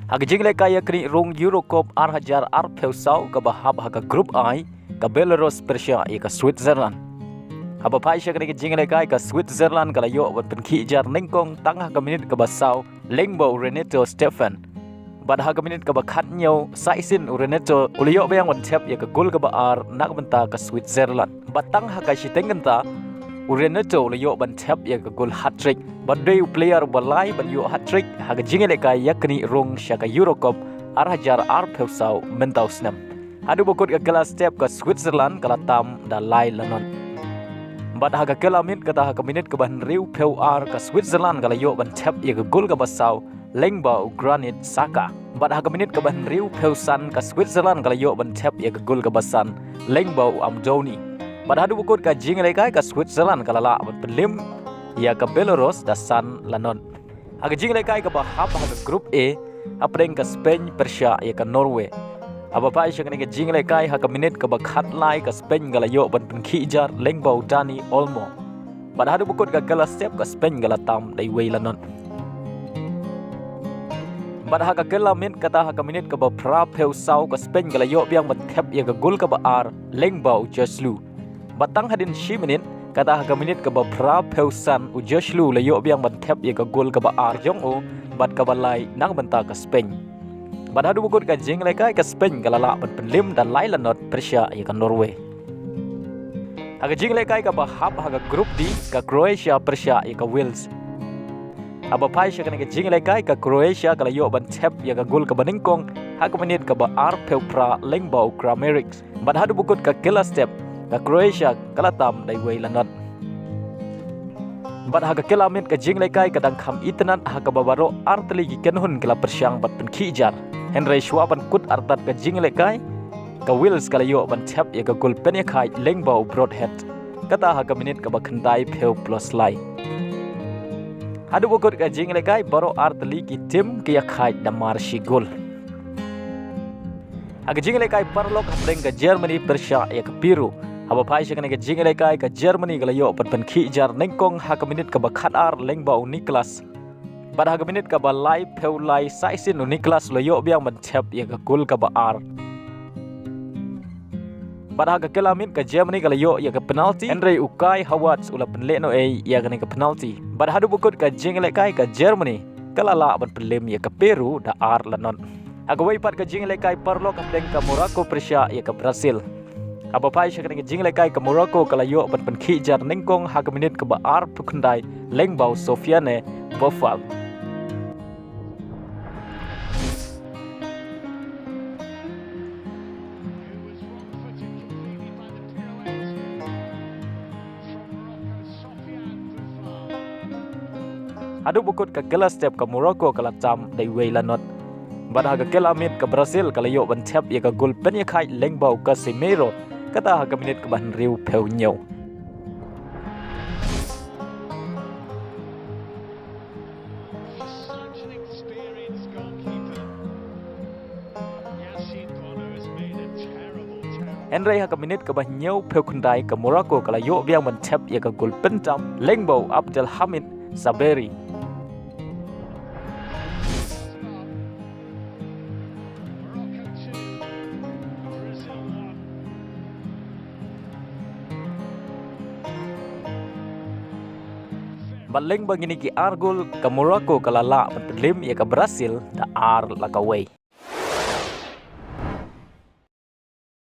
Hak jingle kaya kini rong Eurocop ar peusau ka bahab hak grup I ka Belarus Persia ka Switzerland. Haba pai sya kini jingle kaya ka Switzerland kala yo wat penki jar ningkong tangah ka minit ka basau lengbo Renato Stefan. Bad hak minit ka bakhat nyaw saisin Renato uliyo bayang wat tep ka gol ka baar nak benta ka Switzerland. Batang hak si tengenta Renato uliyo ban tep ka gol hat-trick. Badai player balai ban yo hat-trick hak jingle kaya yakni rong sya ka Eurocop ar peusau mentau snam. Hadu bokot ka kelas step ka Switzerland kala tam da lai lanon. Bad hak kelamit kata hak minit ka ban riu peu ar ka Switzerland kala yo ban tep ka gol ka basau lengbau Granit Xhaka. Bad hak minit ka ban riu peusan ka Switzerland kala yo ban tep ka gol ka basan lengbau Amdoni. Bad hadu bokot ka jingle kaya ka Switzerland kala la ban pelim ya ke Belarus dan San Lanon. Hak jingle kaya ke bahap hak grup A apreng ke Spain Persia ya ke Norway. Apa pai sya ke jingle kaya hak minit ke bakhat lai ke Spain gala yo ban penki jar lengbau Dani Olmo. Bad hadu bukut ke gala step ke Spain gala tam dai wei Lanon. Bad hak gala min kata hak minit ke pra peusau ke Spain gala yo biang ban tep ya ke gol ke baar lengbau Jeslu. Batang hadin shi minit kata hak minit ke pra peusan Ujashlu layo biang bantep ya ke gol ke baar jong o bat ke balai nak benta ke Spain. Bad hadu bukut ke jingle kaya ke Spain galala ban penlim dan lai lanot Persia ya ke Norway. Hak jingle kaya ke bahap hak grup D ke Croatia Persia ya ke Wales. Aba pai sya ke jingle kaya ke Croatia kalayo bantep ya ke gol ke baningkong hak minit ke baar peupra lengbau Kramaric. Bad hadu bukut ke kelas step ka Croatia kalatam dai wei lanot. Bad hak kelamit ka jingle kaya kadang kham itnan hak babaro artli gi kenhun kala persyang bat penki jar. Henry Schwaban kut artat ka jingle kaya ka Wales kala yo ban tap ya ka gol pen kai lengbau Broadhead. Kata hak minit ka bakhandai peu plus lai. Hadu bokot ka jingle kaya baro artli gi tim ki kai damar shi gol. Hak jingle kaya parlok hamreng ka Germany Persia ya ka Peru. Haba pai sya ke jingle kaya ke Germany kala yo pat penki jar nengkong hak minit ke bakhat ar lengbau Niklas. Bad hak minit ke balai peu lai saisin Niklas lo yo biang ban tep ya ke gol ke baar. Bad hak kelamit ke Germany kala yo ya ke penalti Andre Ukai Havertz ula penleno ya ke penalti. Bad hadu bukut ke jingle kaya ke Germany kala la ban pelim ya ke Peru da ar lanon. Hak wei pat ke jingle kaya parlok hamdeng ke Morocco Persia ya ke Brazil. Apa pai sya ke jingle kaya ke Morocco kala yo ban penki jar nengkong hak minit ke baar pukundai lengbau Sofiane Bofal. Adu bukut ke kelas step ke Morocco kala tam dai wei lanot. Bad hak kelamit ke Brazil kala yo ban tep ya ke gol pen ya kai lengbau Casemiro. Kata hak minit ke ban riu peu nyau. Henry hak minit ke ban nyau peu kundai ke Morocco kala yo biang ban tep ya ke gol pentam lengbau Abdelhamid Saberi. Baleng bangini ki argol ke Morocco kalala penlim ya ke Brazil da ar lakaway.